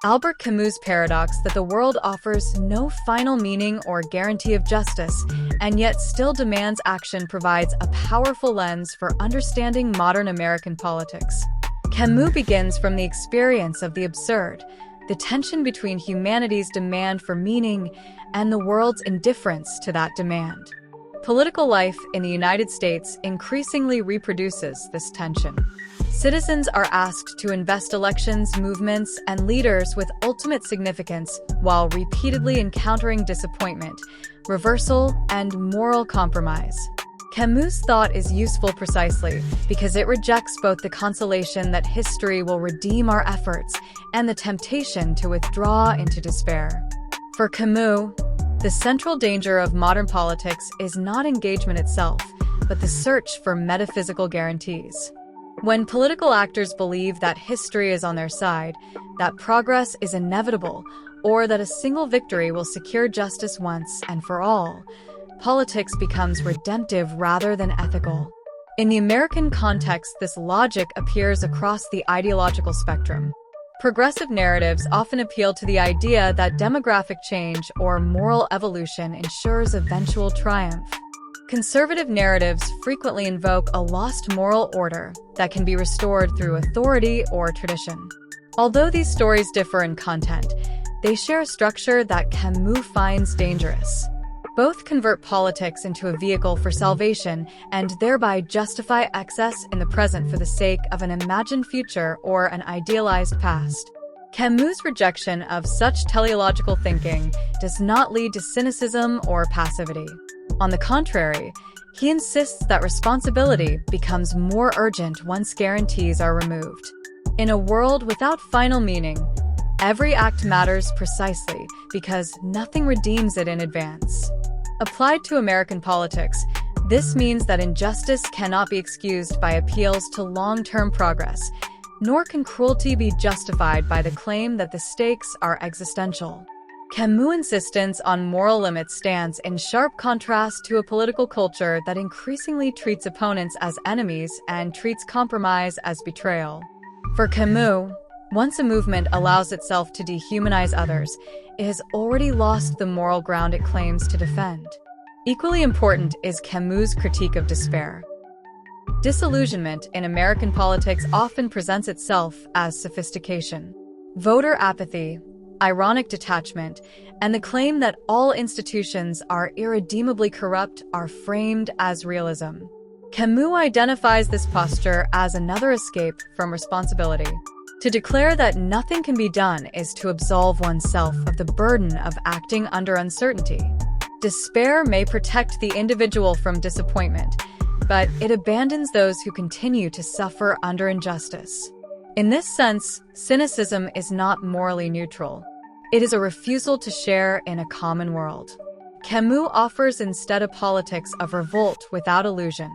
Albert Camus' paradox that the world offers no final meaning or guarantee of justice, and yet still demands action, provides a powerful lens for understanding modern American politics. Camus begins from the experience of the absurd, the tension between humanity's demand for meaning and the world's indifference to that demand. Political life in the United States increasingly reproduces this tension. Citizens are asked to invest elections, movements, and leaders with ultimate significance while repeatedly encountering disappointment, reversal, and moral compromise. Camus' thought is useful precisely because it rejects both the consolation that history will redeem our efforts and the temptation to withdraw into despair. For Camus, the central danger of modern politics is not engagement itself, but the search for metaphysical guarantees. When political actors believe that history is on their side, that progress is inevitable, or that a single victory will secure justice once and for all, politics becomes redemptive rather than ethical. In the American context, this logic appears across the ideological spectrum. Progressive narratives often appeal to the idea that demographic change or moral evolution ensures eventual triumph. Conservative narratives frequently invoke a lost moral order that can be restored through authority or tradition. Although these stories differ in content, they share a structure that Camus finds dangerous. Both convert politics into a vehicle for salvation and thereby justify excess in the present for the sake of an imagined future or an idealized past. Camus' rejection of such teleological thinking does not lead to cynicism or passivity. On the contrary, he insists that responsibility becomes more urgent once guarantees are removed. In a world without final meaning, every act matters precisely because nothing redeems it in advance. Applied to American politics, this means that injustice cannot be excused by appeals to long-term progress, nor can cruelty be justified by the claim that the stakes are existential. Camus' insistence on moral limits stands in sharp contrast to a political culture that increasingly treats opponents as enemies and treats compromise as betrayal. For Camus, once a movement allows itself to dehumanize others, it has already lost the moral ground it claims to defend. Equally important is Camus' critique of despair. Disillusionment in American politics often presents itself as sophistication. Voter apathy, ironic detachment, and the claim that all institutions are irredeemably corrupt are framed as realism. Camus identifies this posture as another escape from responsibility. To declare that nothing can be done is to absolve oneself of the burden of acting under uncertainty. Despair may protect the individual from disappointment, but it abandons those who continue to suffer under injustice. In this sense, cynicism is not morally neutral. It is a refusal to share in a common world. Camus offers instead a politics of revolt without illusion.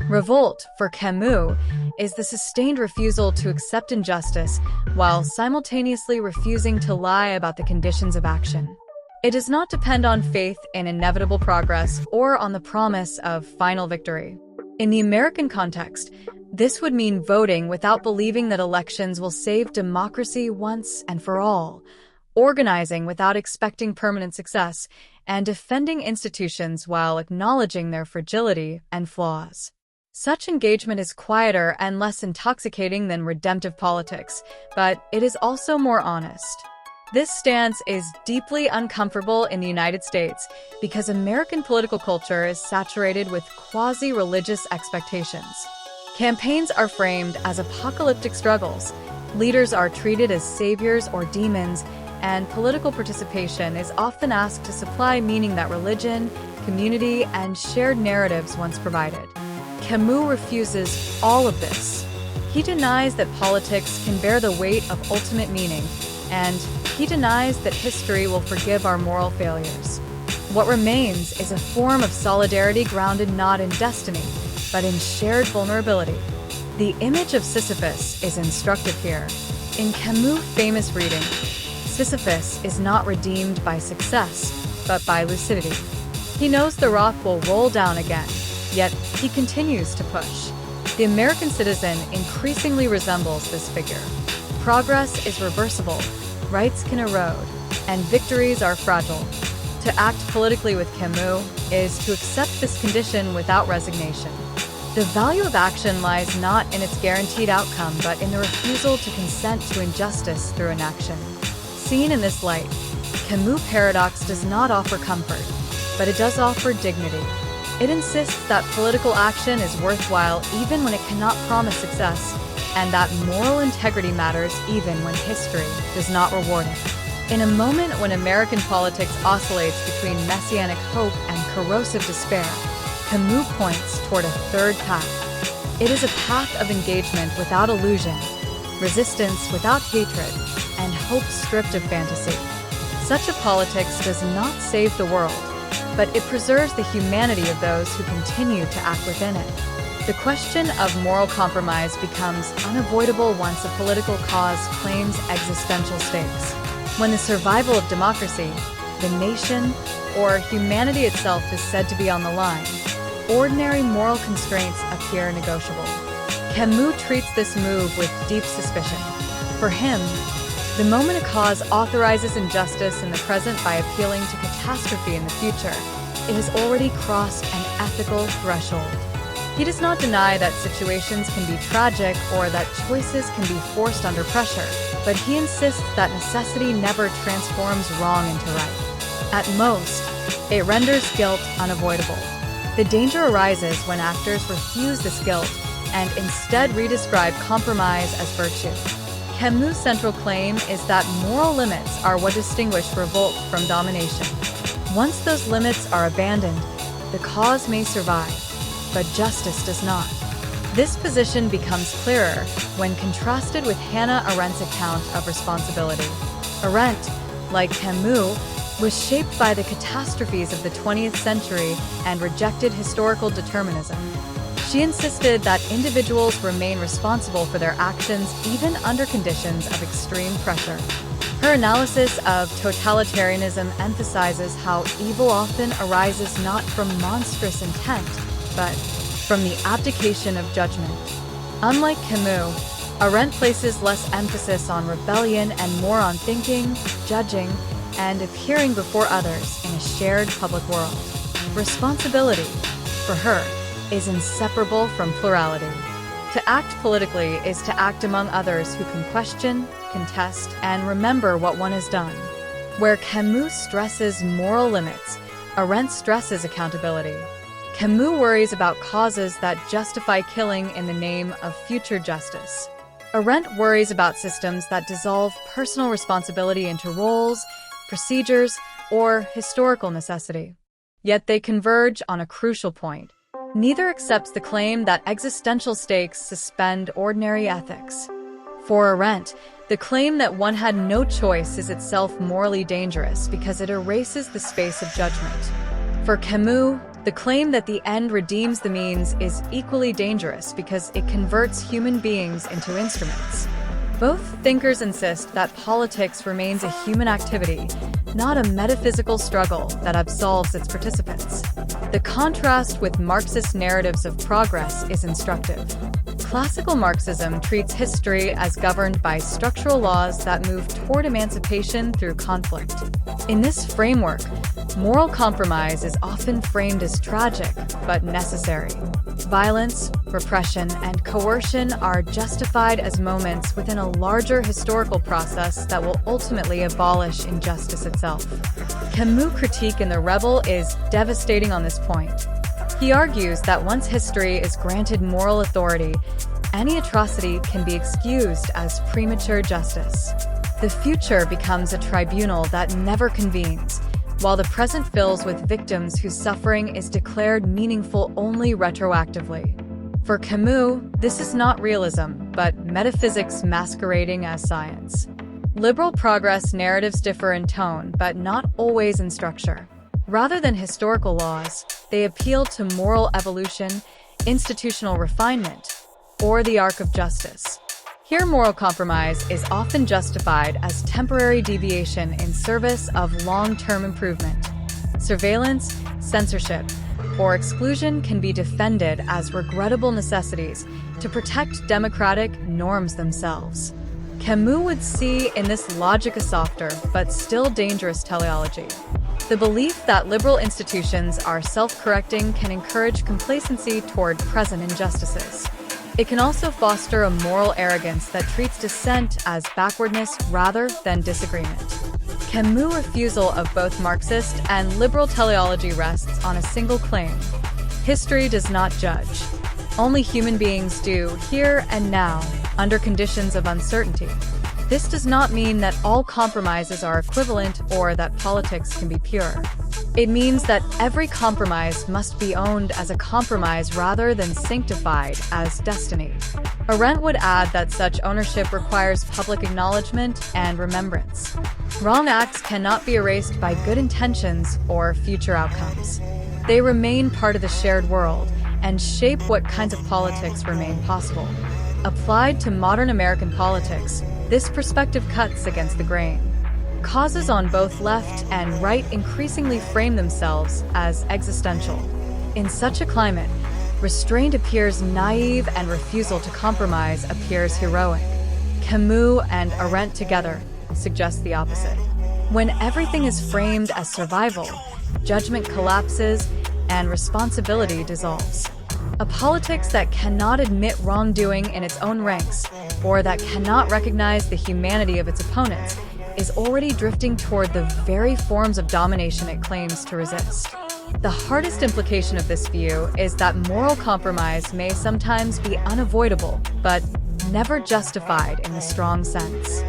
Revolt, for Camus, is the sustained refusal to accept injustice while simultaneously refusing to lie about the conditions of action. It does not depend on faith in inevitable progress or on the promise of final victory. In the American context, this would mean voting without believing that elections will save democracy once and for all, organizing without expecting permanent success, and defending institutions while acknowledging their fragility and flaws. Such engagement is quieter and less intoxicating than redemptive politics, but it is also more honest. This stance is deeply uncomfortable in the United States because American political culture is saturated with quasi-religious expectations. Campaigns are framed as apocalyptic struggles, leaders are treated as saviors or demons, and political participation is often asked to supply meaning that religion, community, and shared narratives once provided. Camus refuses all of this. He denies that politics can bear the weight of ultimate meaning, and he denies that history will forgive our moral failures. What remains is a form of solidarity grounded not in destiny, but in shared vulnerability. The image of Sisyphus is instructive here. In Camus' famous reading, Sisyphus is not redeemed by success, but by lucidity. He knows the rock will roll down again, yet he continues to push. The American citizen increasingly resembles this figure. Progress is reversible, rights can erode, and victories are fragile. To act politically with Camus is to accept this condition without resignation. The value of action lies not in its guaranteed outcome, but in the refusal to consent to injustice through inaction. Seen in this light, Camus' paradox does not offer comfort, but it does offer dignity. It insists that political action is worthwhile even when it cannot promise success, and that moral integrity matters even when history does not reward it. In a moment when American politics oscillates between messianic hope and corrosive despair, Camus points toward a third path. It is a path of engagement without illusion, resistance without hatred, and hope stripped of fantasy. Such a politics does not save the world, but it preserves the humanity of those who continue to act within it. The question of moral compromise becomes unavoidable once a political cause claims existential stakes. When the survival of democracy, the nation, or humanity itself is said to be on the line, ordinary moral constraints appear negotiable. Camus treats this move with deep suspicion. For him, the moment a cause authorizes injustice in the present by appealing to catastrophe in the future, it has already crossed an ethical threshold. He does not deny that situations can be tragic or that choices can be forced under pressure, but he insists that necessity never transforms wrong into right. At most, it renders guilt unavoidable. The danger arises when actors refuse this guilt and instead redescribe compromise as virtue. Camus' central claim is that moral limits are what distinguish revolt from domination. Once those limits are abandoned, the cause may survive, but justice does not. This position becomes clearer when contrasted with Hannah Arendt's account of responsibility. Arendt, like Camus, was shaped by the catastrophes of the 20th century and rejected historical determinism. She insisted that individuals remain responsible for their actions even under conditions of extreme pressure. Her analysis of totalitarianism emphasizes how evil often arises not from monstrous intent, but from the abdication of judgment. Unlike Camus, Arendt places less emphasis on rebellion and more on thinking, judging, and appearing before others in a shared public world. Responsibility, for her, is inseparable from plurality. To act politically is to act among others who can question, contest, and remember what one has done. Where Camus stresses moral limits, Arendt stresses accountability. Camus worries about causes that justify killing in the name of future justice. Arendt worries about systems that dissolve personal responsibility into roles, procedures, or historical necessity. Yet they converge on a crucial point. Neither accepts the claim that existential stakes suspend ordinary ethics. For Arendt, the claim that one had no choice is itself morally dangerous because it erases the space of judgment. For Camus, the claim that the end redeems the means is equally dangerous because it converts human beings into instruments. Both thinkers insist that politics remains a human activity, not a metaphysical struggle that absolves its participants. The contrast with Marxist narratives of progress is instructive. Classical Marxism treats history as governed by structural laws that move toward emancipation through conflict. In this framework, moral compromise is often framed as tragic, but necessary. Violence, repression, and coercion are justified as moments within a larger historical process that will ultimately abolish injustice itself. Camus' critique in The Rebel is devastating on this point. He argues that once history is granted moral authority, any atrocity can be excused as premature justice. The future becomes a tribunal that never convenes, while the present fills with victims whose suffering is declared meaningful only retroactively. For Camus, this is not realism, but metaphysics masquerading as science. Liberal progress narratives differ in tone, but not always in structure. Rather than historical laws, they appeal to moral evolution, institutional refinement, or the arc of justice. Here, moral compromise is often justified as temporary deviation in service of long-term improvement. Surveillance, censorship, or exclusion can be defended as regrettable necessities to protect democratic norms themselves. Camus would see in this logic a softer, but still dangerous teleology. The belief that liberal institutions are self-correcting can encourage complacency toward present injustices. It can also foster a moral arrogance that treats dissent as backwardness rather than disagreement. Camus' refusal of both Marxist and liberal teleology rests on a single claim: history does not judge. Only human beings do, here and now, under conditions of uncertainty. This does not mean that all compromises are equivalent or that politics can be pure. It means that every compromise must be owned as a compromise rather than sanctified as destiny. Arendt would add that such ownership requires public acknowledgement and remembrance. Wrong acts cannot be erased by good intentions or future outcomes. They remain part of the shared world and shape what kinds of politics remain possible. Applied to modern American politics, this perspective cuts against the grain. Causes on both left and right increasingly frame themselves as existential. In such a climate, restraint appears naive and refusal to compromise appears heroic. Camus and Arendt together suggest the opposite. When everything is framed as survival, judgment collapses and responsibility dissolves. A politics that cannot admit wrongdoing in its own ranks, or that cannot recognize the humanity of its opponents, is already drifting toward the very forms of domination it claims to resist. The hardest implication of this view is that moral compromise may sometimes be unavoidable, but never justified in the strong sense.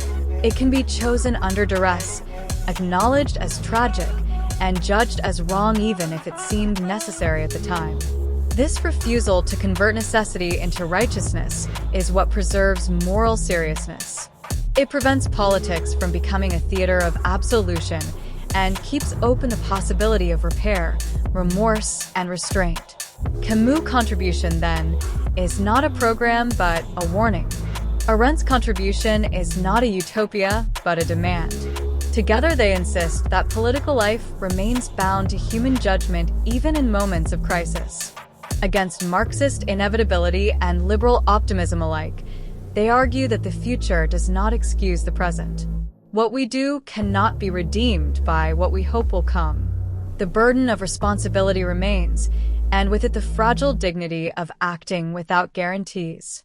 It can be chosen under duress, acknowledged as tragic, and judged as wrong even if it seemed necessary at the time. This refusal to convert necessity into righteousness is what preserves moral seriousness. It prevents politics from becoming a theater of absolution and keeps open the possibility of repair, remorse, and restraint. Camus' contribution, then, is not a program but a warning. Arendt's contribution is not a utopia but a demand. Together they insist that political life remains bound to human judgment even in moments of crisis. Against Marxist inevitability and liberal optimism alike, they argue that the future does not excuse the present. What we do cannot be redeemed by what we hope will come. The burden of responsibility remains, and with it the fragile dignity of acting without guarantees.